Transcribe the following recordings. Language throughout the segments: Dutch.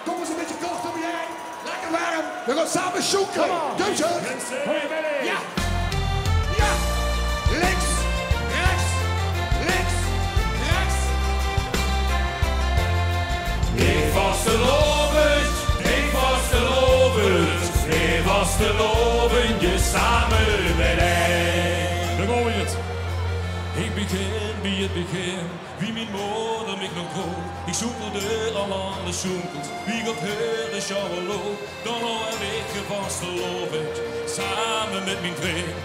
Kom eens een beetje kort om je heen. Lekker warm. We gaan samen zoeken. Duitse. Ja. Ja. Links. Rechts. Links. Rechts. Ik was de lovend. Ik was de lovend. Ik was de lovend. Je samen met hij. Daar gooi je het. Ik begin bij het begin, wie mijn moeder mij nog droeg. Ik zoekelde al aan de zoekels, wie God hoorde sjouwen. Dan heb ik vast de lovend, samen met mijn vriend.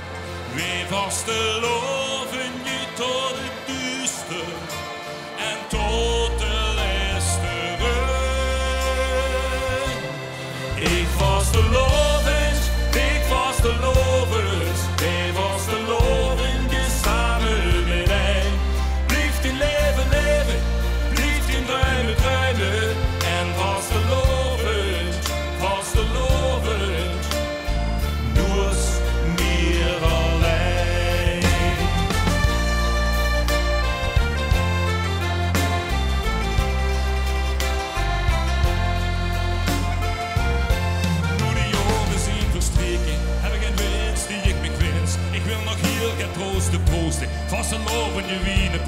Wie vast de lovend, je tot het duister en tot de laatste rug. Ik was de lovend, ik was de lovend, ik was de lovend, je samen met mij. Blijft in leven leven, blijft in druimen druimen. En was de lovend, nooit meer alleen. Nu de jaren zien verstreken, heb ik een wens die ik me wens. Ik wil nog hier geen troosten proosten, vast een loven je wie een